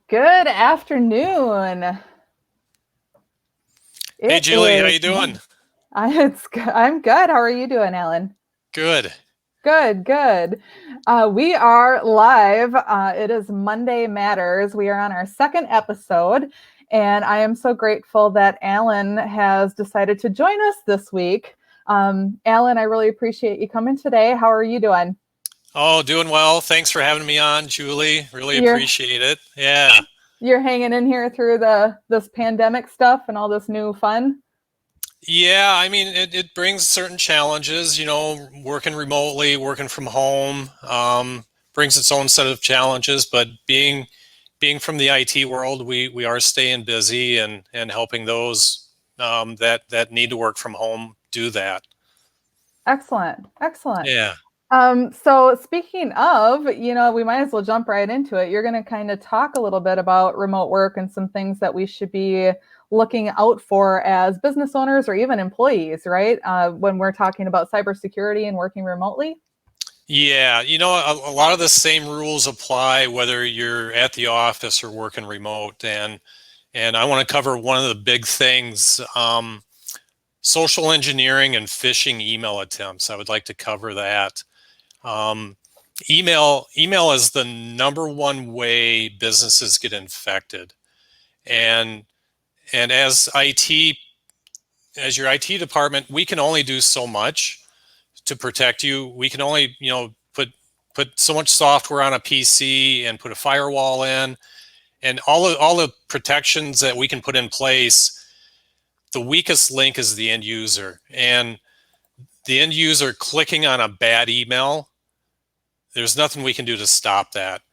Good afternoon. Hey It Julie, how is. you doing? I'm good. How are you doing, Alan? Good. Good, good. We are live. It is Monday Matters. We are on our second episode, and I am so grateful that Alan has decided to join us this week. Alan, I really appreciate you coming today. How are you doing? Oh, doing well. Thanks for having me on, Julie. Really You're appreciate it. Yeah. you're hanging in here through the this pandemic stuff and all this new fun. Yeah, I mean it brings certain challenges, working remotely, working from home, brings its own set of challenges, but being from the IT world, we are staying busy and helping those that need to work from home do that. Excellent, excellent. Yeah. So speaking of, we might as well jump right into it. You're going to kind of talk a little bit about remote work and some things that we should be looking out for as business owners or even employees, right? When we're talking about cybersecurity and working remotely. Yeah, a lot of the same rules apply whether you're at the office or working remote. And I want to cover one of the big things, social engineering and phishing email attempts. I would like to cover that. Um, email is the number one way businesses get infected. And and as your IT department, we can only do so much to protect you. We can only, put so much software on a PC and put a firewall in, and all the protections that we can put in place. The weakest link is the end user, and the end user clicking on a bad email, there's nothing we can do to stop that.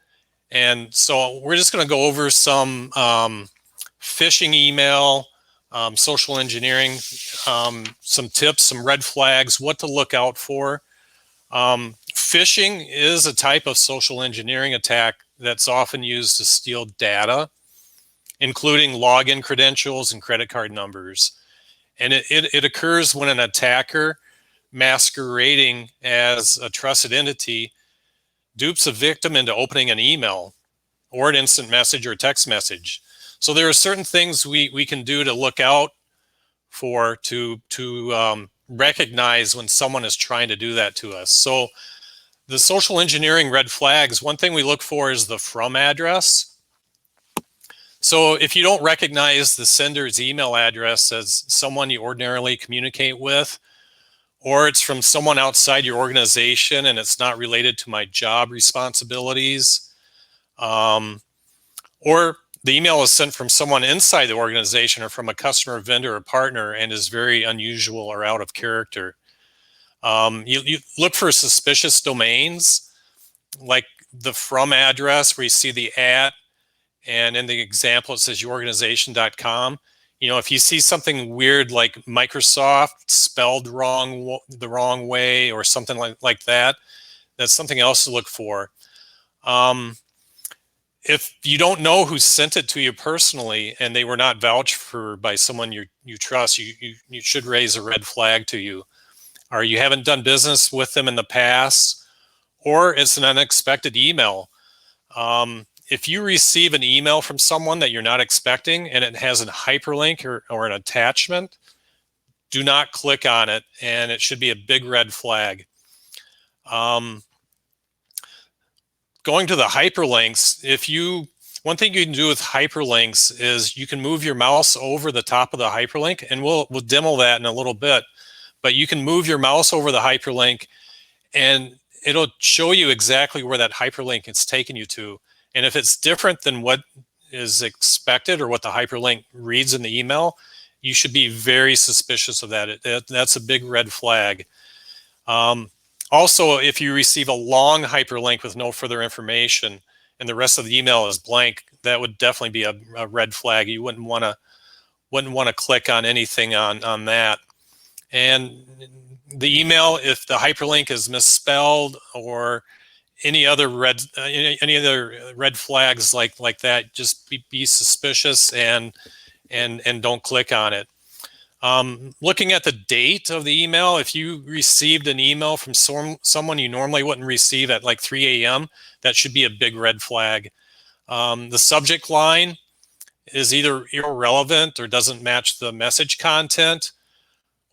And so we're just going to go over some phishing email, social engineering, some tips, some red flags, what to look out for. Phishing is a type of social engineering attack that's often used to steal data, including login credentials and credit card numbers. And it occurs when an attacker masquerading as a trusted entity dupes a victim into opening an email or an instant message or a text message. So there are certain things we can do to look out for to recognize when someone is trying to do that to us. So the social engineering red flags, one thing we look for is the from address. So if you don't recognize the sender's email address as someone you ordinarily communicate with, or it's from someone outside your organization and it's not related to my job responsibilities, or the email is sent from someone inside the organization or from a customer, vendor, or partner and is very unusual or out of character. You look for suspicious domains like the from address where you see the at, and in the example it says yourorganization.com. If you see something weird like Microsoft spelled the wrong way or something like that, that's something else to look for. If you don't know who sent it to you personally and they were not vouched for by someone you trust, you should raise a red flag to you. Or you haven't done business with them in the past, or it's an unexpected email. If you receive an email from someone that you're not expecting and it has a hyperlink or an attachment, do not click on it, and it should be a big red flag. Going to the hyperlinks, one thing you can do with hyperlinks is you can move your mouse over the top of the hyperlink, and we'll demo that in a little bit. But you can move your mouse over the hyperlink, and it'll show you exactly where that hyperlink is taking you to. And if it's different than what is expected or what the hyperlink reads in the email, you should be very suspicious of that. That's a big red flag. Also, if you receive a long hyperlink with no further information and the rest of the email is blank, that would definitely be a red flag. You wouldn't want to click on anything on that. And the email, if the hyperlink is misspelled or any other red flags like that, just be suspicious and don't click on it. Looking at the date of the email, if you received an email from someone you normally wouldn't receive at like 3 a.m., that should be a big red flag. The subject line is either irrelevant or doesn't match the message content,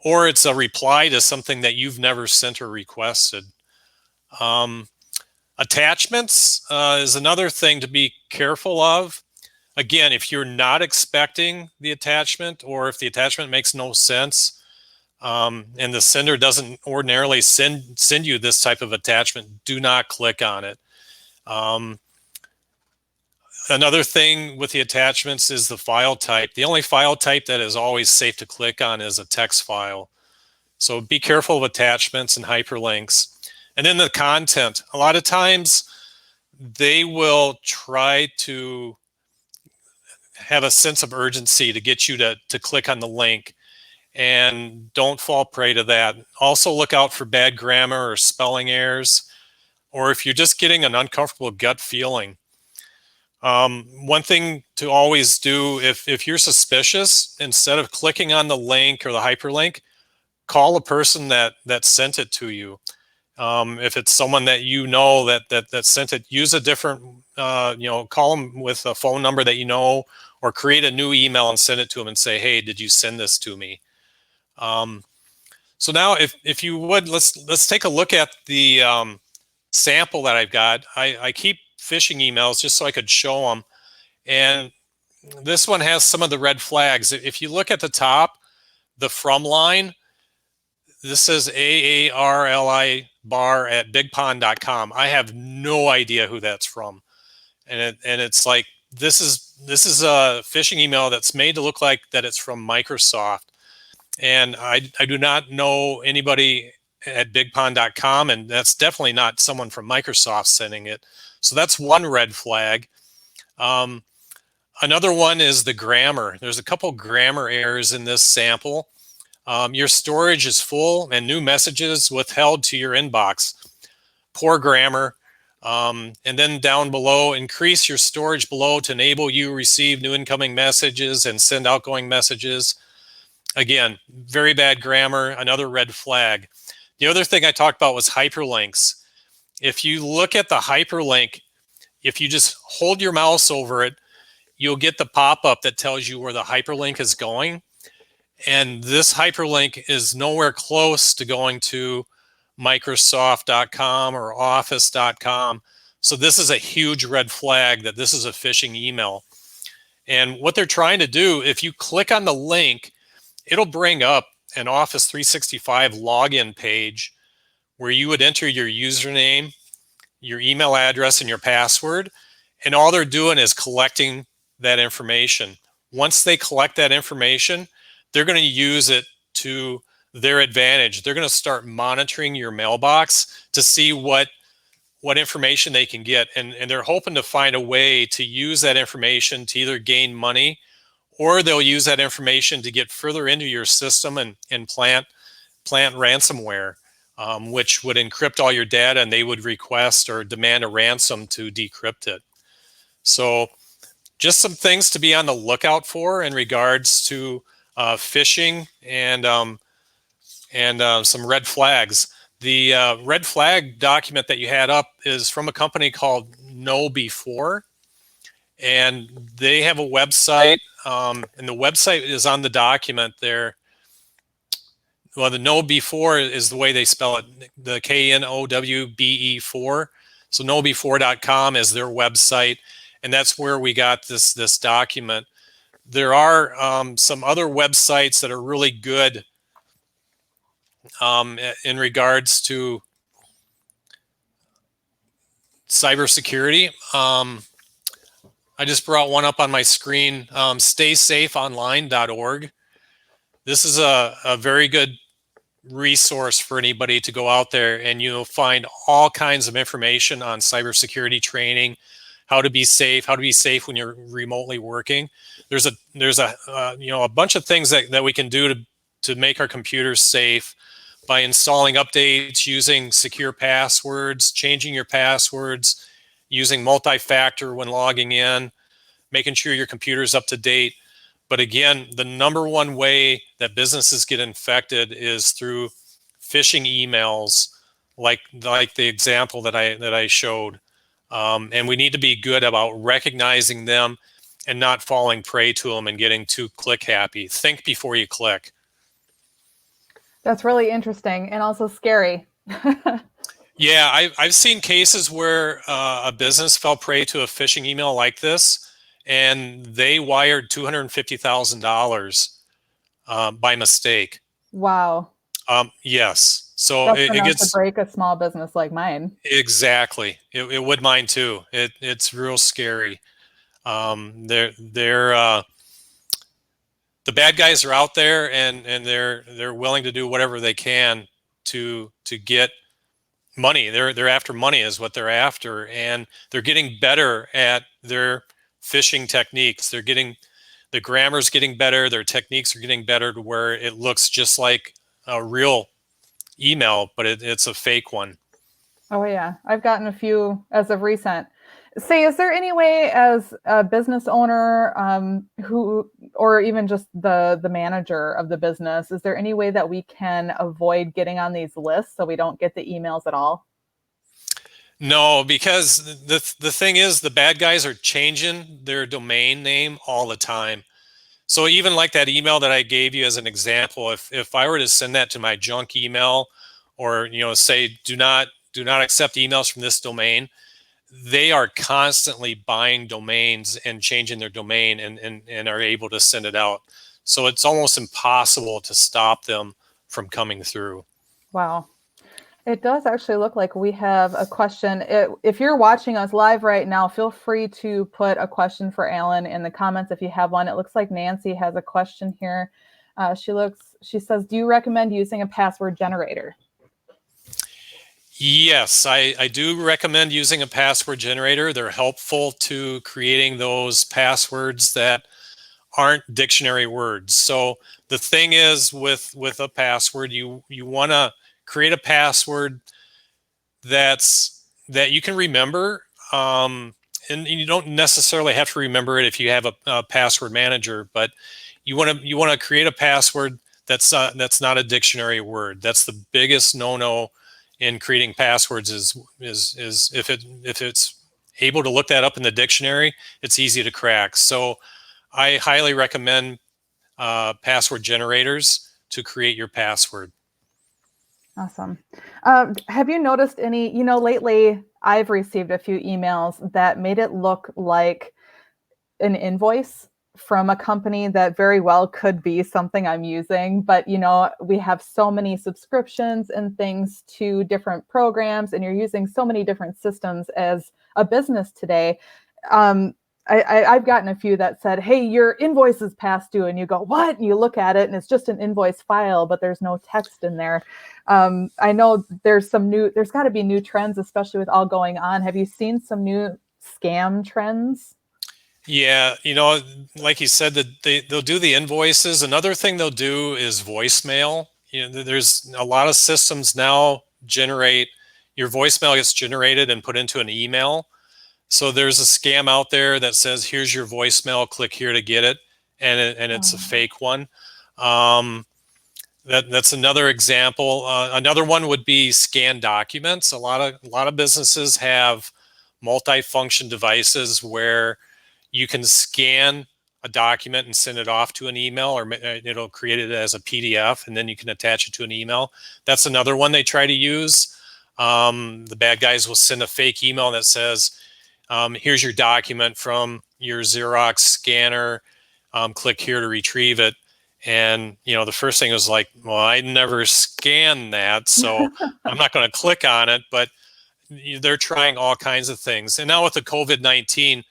or it's a reply to something that you've never sent or requested. Attachments is another thing to be careful of. Again, if you're not expecting the attachment, or if the attachment makes no sense, and the sender doesn't ordinarily send you this type of attachment, do not click on it. Another thing with the attachments is the file type. The only file type that is always safe to click on is a text file. So be careful of attachments and hyperlinks. And then the content. A lot of times they will try to have a sense of urgency to get you to click on the link, and don't fall prey to that. Also look out for bad grammar or spelling errors, or if you're just getting an uncomfortable gut feeling. One thing to always do, if you're suspicious, instead of clicking on the link or the hyperlink, call the person that sent it to you. If it's someone that you know that sent it, use a different, call them with a phone number that you know, or create a new email and send it to them and say, hey, did you send this to me? So now if you would, let's take a look at the sample that I've got. I keep phishing emails just so I could show them. And this one has some of the red flags. If you look at the top, the from line, this says AARLI bar at bigpond.com. I have no idea who that's from. And it's like, this is a phishing email that's made to look like that it's from Microsoft. And I do not know anybody at bigpond.com, and that's definitely not someone from Microsoft sending it. So that's one red flag. Another one is the grammar. There's a couple grammar errors in this sample. Your storage is full and new messages withheld to your inbox. Poor grammar. And then down below, increase your storage below to enable you receive new incoming messages and send outgoing messages. Again, very bad grammar, another red flag. The other thing I talked about was hyperlinks. If you look at the hyperlink, if you just hold your mouse over it, you'll get the pop-up that tells you where the hyperlink is going. And this hyperlink is nowhere close to going to Microsoft.com or Office.com. So this is a huge red flag that this is a phishing email. And what they're trying to do, if you click on the link, it'll bring up an Office 365 login page where you would enter your username, your email address, and your password. And all they're doing is collecting that information. Once they collect that information, they're going to use it to their advantage. They're going to start monitoring your mailbox to see what information they can get. And they're hoping to find a way to use that information to either gain money, or they'll use that information to get further into your system and plant ransomware, which would encrypt all your data, and they would request or demand a ransom to decrypt it. So just some things to be on the lookout for in regards to phishing and some red flags. The red flag document that you had up is from a company called KnowBe4, and they have a website, and the website is on the document there. Well, the KnowBe4 is the way they spell it, the KNOWBE4. So knowbe4.com is their website, and that's where we got this document. There are some other websites that are really good in regards to cybersecurity. I just brought one up on my screen, staysafeonline.org. This is a very good resource for anybody to go out there, and you'll find all kinds of information on cybersecurity training, how to be safe when you're remotely working. There's a bunch of things that we can do to make our computers safe by installing updates, using secure passwords, changing your passwords, using multi-factor when logging in, making sure your computer's up to date. But again, the number one way that businesses get infected is through phishing emails, like the example that I showed. And we need to be good about recognizing them and not falling prey to them and getting too click happy. Think before you click. That's really interesting and also scary. Yeah, I've seen cases where a business fell prey to a phishing email like this, and they wired $250,000 by mistake. Wow. Yes, so That's it enough to gets break a small business like mine. exactly. It would mine too. It's real scary. They're the bad guys are out there, and they're willing to do whatever they can to get money. They're after money is what they're after, and they're getting better at their phishing techniques. They're getting the grammar's getting better. Their techniques are getting better to where it looks just like a real email, but it's a fake one. Oh yeah, I've gotten a few as of recent. Say, is there any way as a business owner who, or even just the manager of the business, is there any way that we can avoid getting on these lists so we don't get the emails at all? No, because the thing is, the bad guys are changing their domain name all the time. So even like that email that I gave you as an example, if I were to send that to my junk email, or say do not accept emails from this domain, they are constantly buying domains and changing their domain, and are able to send it out. So it's almost impossible to stop them from coming through. Wow. It does actually look like we have a question. If you're watching us live right now, feel free to put a question for Alan in the comments if you have one. It looks like Nancy has a question here. She says, do you recommend using a password generator? Yes, I do recommend using a password generator. They're helpful to creating those passwords that aren't dictionary words. So the thing is with a password, you want to create a password that you can remember, and you don't necessarily have to remember it if you have a password manager, but you want to create a password that's not a dictionary word. That's the biggest no-no in creating passwords is if it's able to look that up in the dictionary, it's easy to crack. So I highly recommend password generators to create your password. Awesome. Have you noticed any, lately I've received a few emails that made it look like an invoice from a company that very well could be something I'm using. But, we have so many subscriptions and things to different programs, and you're using so many different systems as a business today. Um, I've gotten a few that said, hey, your invoice is past due. And you go, what? And you look at it and it's just an invoice file, but there's no text in there. I know there's got to be new trends, especially with all going on. Have you seen some new scam trends? Yeah, like you said, that they'll do the invoices. Another thing they'll do is voicemail. There's a lot of systems now generate your voicemail gets generated and put into an email. So there's a scam out there that says, "Here's your voicemail. Click here to get it," and it's a Oh, fake one. Um, that's another example. Another one would be scan documents. A lot of businesses have multi-function devices where you can scan a document and send it off to an email, or it'll create it as a PDF, and then you can attach it to an email. That's another one they try to use. The bad guys will send a fake email that says, here's your document from your Xerox scanner. Click here to retrieve it. And, the first thing was like, well, I never scanned that, so I'm not going to click on it. But they're trying all kinds of things. And now with the COVID-19,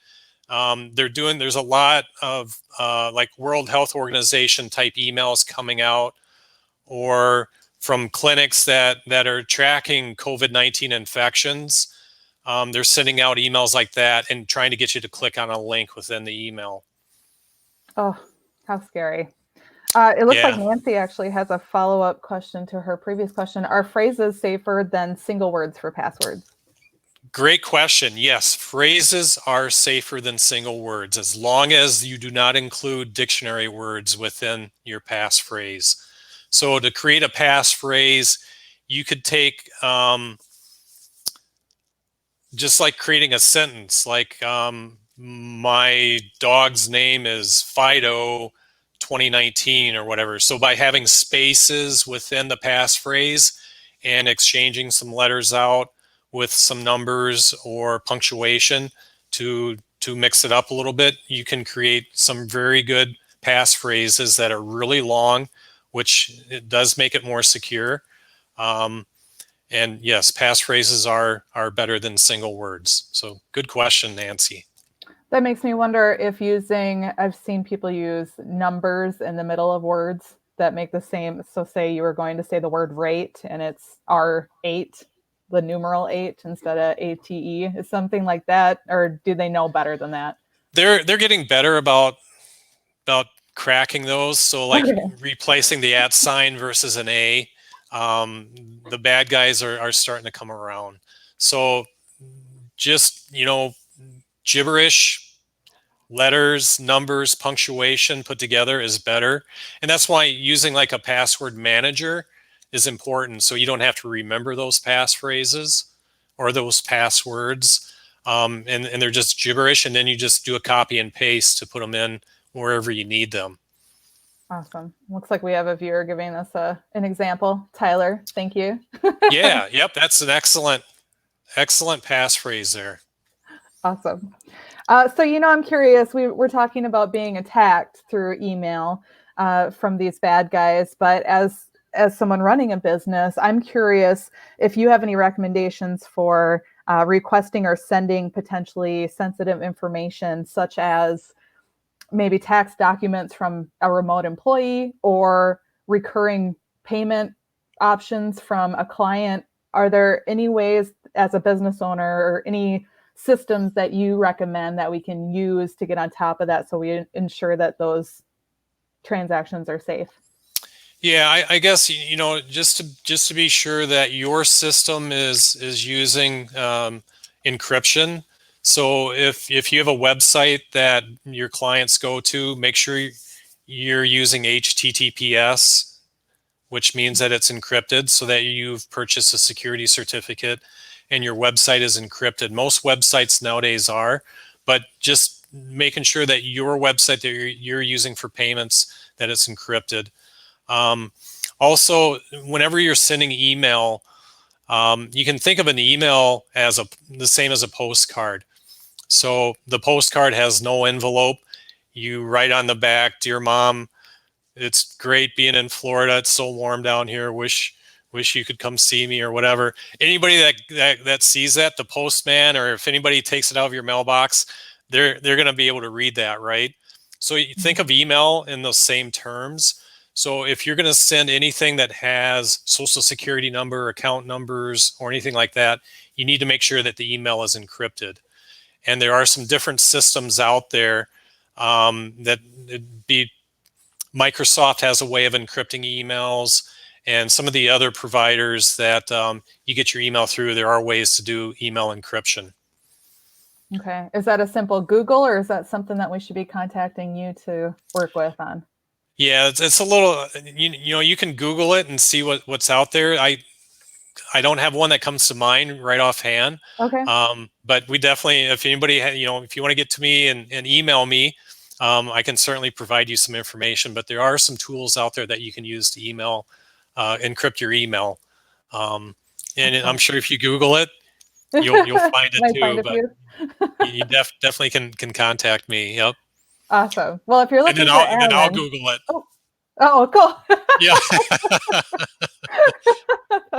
there's a lot of like World Health Organization type emails coming out, or from clinics that are tracking COVID-19 infections. They're sending out emails like that and trying to get you to click on a link within the email. oh, how scary. It looks like Yeah, Nancy actually has a follow-up question to her previous question. Are phrases safer than single words for passwords? great question. Yes, phrases are safer than single words as long as you do not include dictionary words within your passphrase. So to create a passphrase, you could take just like creating a sentence, like my dog's name is Fido 2019 or whatever. So by having spaces within the passphrase and exchanging some letters out with some numbers or punctuation to mix it up a little bit, you can create some very good passphrases that are really long, which it does make it more secure. And yes, passphrases are better than single words. So good question, Nancy. That makes me wonder if I've seen people use numbers in the middle of words that make the same. So, say you were going to say the word rate and it's R8, the numeral 8 instead of ATE. Is something like that, or do they know better than that? They're getting better about cracking those. So like Okay. replacing the at sign versus an A. The bad guys are starting to come around. So just, gibberish, letters, numbers, punctuation put together is better. And that's why using like a password manager is important. So you don't have to remember those passphrases or those passwords. And they're just gibberish. And then you just do a copy and paste to put them in wherever you need them. Awesome. Looks like we have a viewer giving us an example. Tyler, thank you. Yeah, yep, that's an excellent passphrase there. Awesome. So, I'm curious. We're talking about being attacked through email from these bad guys, but as someone running a business, I'm curious if you have any recommendations for requesting or sending potentially sensitive information, such as maybe tax documents from a remote employee or recurring payment options from a client. Are there any ways as a business owner or any systems that you recommend that we can use to get on top of that so we ensure that those transactions are safe? Yeah, I guess just to be sure that your system is using encryption. So if you have a website that your clients go to, make sure you're using HTTPS, which means that it's encrypted, so that you've purchased a security certificate and your website is encrypted. Most websites nowadays are, but just making sure that your website that you're using for payments, that it's encrypted. Also, whenever you're sending email, you can think of an email as the same as a postcard. So the postcard has no envelope. You write on the back, "Dear Mom, it's great being in Florida. It's so warm down here. Wish you could come see me," or whatever. Anybody that sees that, the postman, or if anybody takes it out of your mailbox, they're going to be able to read that, right? So you think of email in those same terms. So if you're going to send anything that has social security number, account numbers, or anything like that, you need to make sure that the email is encrypted. And there are some different systems out there that Microsoft has a way of encrypting emails, and some of the other providers that you get your email through, there are ways to do email encryption. Okay. Is that a simple Google, or is that something that we should be contacting you to work with on? Yeah, it's a little, you can Google it and see what's out there. I don't have one that comes to mind right offhand. Okay. But we definitely, if anybody, if you want to get to me and email me, I can certainly provide you some information. But there are some tools out there that you can use to encrypt your email. And I'm sure if you Google it, you'll find it Might find too. a But few. you definitely can contact me. Yep. Awesome. Well, if you're And then looking for I'll Alan, Google it. oh, cool. Yeah.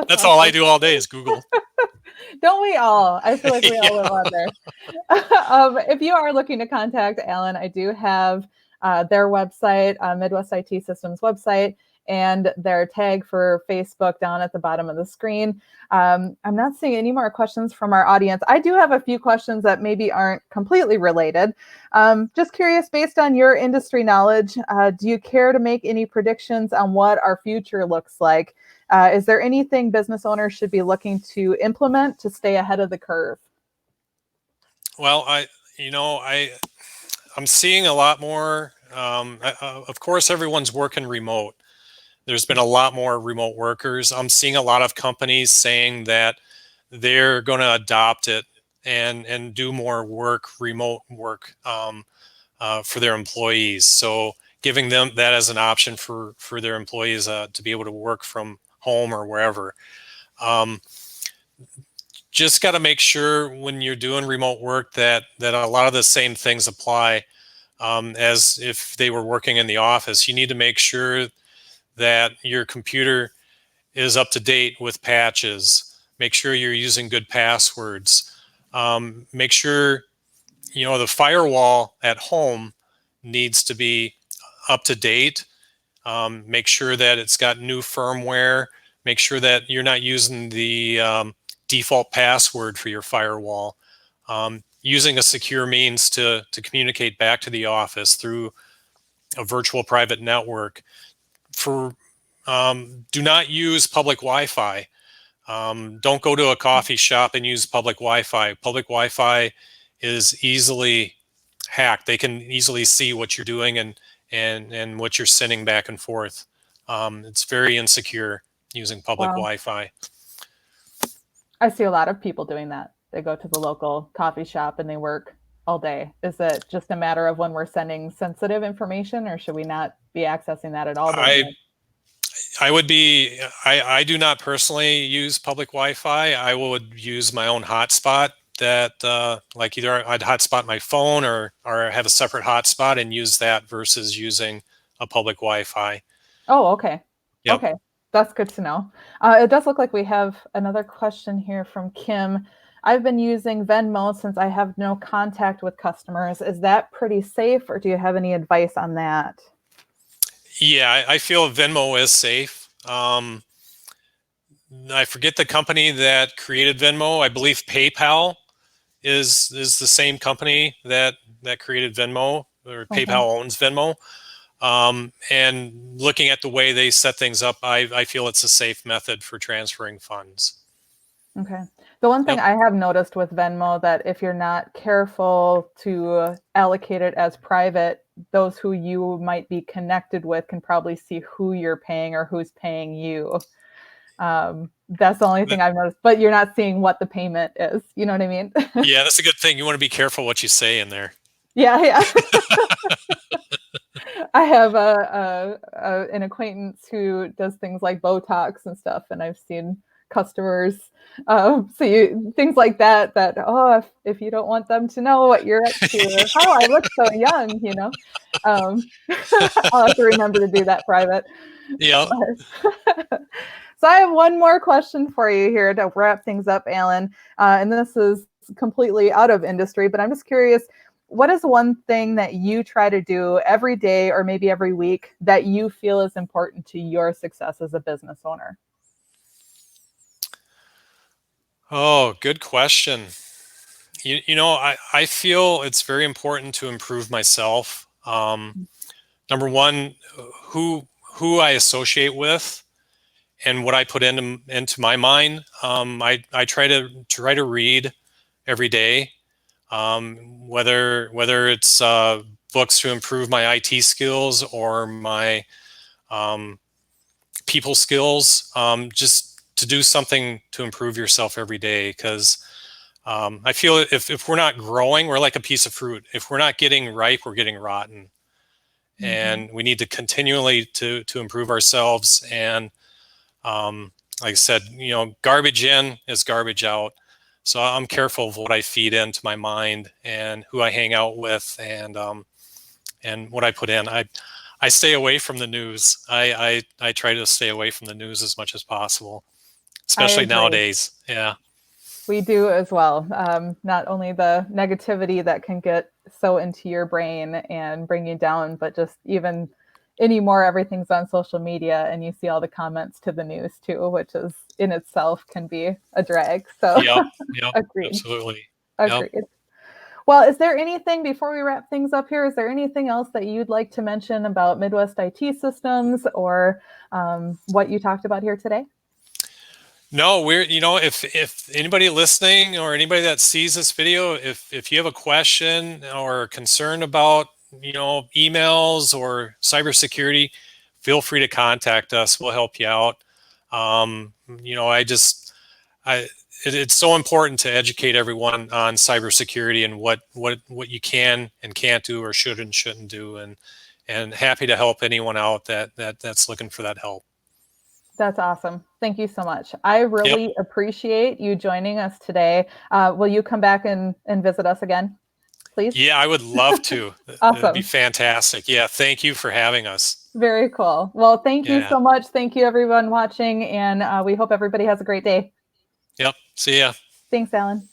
That's all I do all day is Google. Don't we all? I feel like we all Yeah. live on there. If you are looking to contact Alan, I do have their website, Midwest IT Systems website, and their tag for Facebook down at the bottom of the screen. I'm not seeing any more questions from our audience. I do have a few questions that maybe aren't completely related. Just curious, based on your industry knowledge, do you care to make any predictions on what our future looks like? Is there anything business owners should be looking to implement to stay ahead of the curve? Well, I'm seeing a lot more. Of course, everyone's working remote. There's been a lot more remote workers. I'm seeing a lot of companies saying that they're going to adopt it and do more work, remote work, for their employees. So giving them that as an option for their employees to be able to work from home or wherever. Just got to make sure when you're doing remote work that a lot of the same things apply as if they were working in the office. You need to make sure that your computer is up to date with patches. Make sure you're using good passwords. Make sure the firewall at home needs to be up to date. Make sure that it's got new firmware. Make sure that you're not using the default password for your firewall. Using a secure means to communicate back to the office through a virtual private network. Do not use public Wi-Fi. Don't go to a coffee shop and use public Wi-Fi. Public Wi-Fi is easily hacked. They can easily see what you're doing and what you're sending back and forth. It's very insecure using public Wow. Wi-Fi. I see a lot of people doing that. They go to the local coffee shop and they work all day. Is it just a matter of when we're sending sensitive information, or should we not be accessing that at all? I do not personally use public Wi-Fi. I would use my own hotspot that like either I'd hotspot my phone or have a separate hotspot and use that versus using a public Wi-Fi. Oh, okay. Yep. Okay. That's good to know. It does look like we have another question here from Kim. I've been using Venmo since I have no contact with customers. Is that pretty safe, or do you have any advice on that? Yeah, I feel Venmo is safe. I forget the company that created Venmo. I believe PayPal is the same company that created Venmo, or Okay. PayPal owns Venmo. And looking at the way they set things up, I feel it's a safe method for transferring funds. Okay. The one thing I have noticed with Venmo, that if you're not careful to allocate it as private, those who you might be connected with can probably see who you're paying or who's paying you. That's the only thing I've noticed, but you're not seeing what the payment is. You know what I mean? Yeah, that's a good thing. You want to be careful what you say in there. Yeah. I have an acquaintance who does things like Botox and stuff, and I've seen customers things like that if you don't want them to know what you're up to, how I look so young, I'll have to remember to do that private. Yeah. So I have one more question for you here to wrap things up, Alan, and this is completely out of industry, but I'm just curious, what is one thing that you try to do every day or maybe every week that you feel is important to your success as a business owner? Oh, good question. I feel it's very important to improve myself. Number one, who I associate with and what I put into my mind. I try to read every day, whether it's books to improve my IT skills or my people skills, just to do something to improve yourself every day. Because I feel if we're not growing, we're like a piece of fruit. If we're not getting ripe, we're getting rotten. Mm-hmm. And we need to continually to improve ourselves. And like I said, garbage in is garbage out. So I'm careful of what I feed into my mind and who I hang out with, and what I put in. I stay away from the news. I try to stay away from the news as much as possible, especially nowadays. Yeah. We do as well. Not only the negativity that can get so into your brain and bring you down, but just even anymore, everything's on social media and you see all the comments to the news too, which is in itself can be a drag. So yep, agreed. Absolutely. Agreed. Yep. Well, is there anything, before we wrap things up here, is there anything else that you'd like to mention about Midwest IT Systems or what you talked about here today? No, if anybody listening or anybody that sees this video, if you have a question or concern about, emails or cybersecurity, feel free to contact us. We'll help you out. it's so important to educate everyone on cybersecurity and what you can and can't do or should and shouldn't do, and happy to help anyone out that's looking for that help. That's awesome. Thank you so much. I really appreciate you joining us today. Will you come back and visit us again, please? Yeah, I would love to. Awesome. It'd be fantastic. Yeah, thank you for having us. Very cool. Well, thank you so much. Thank you, everyone watching, and we hope everybody has a great day. Yep. See ya. Thanks, Alan.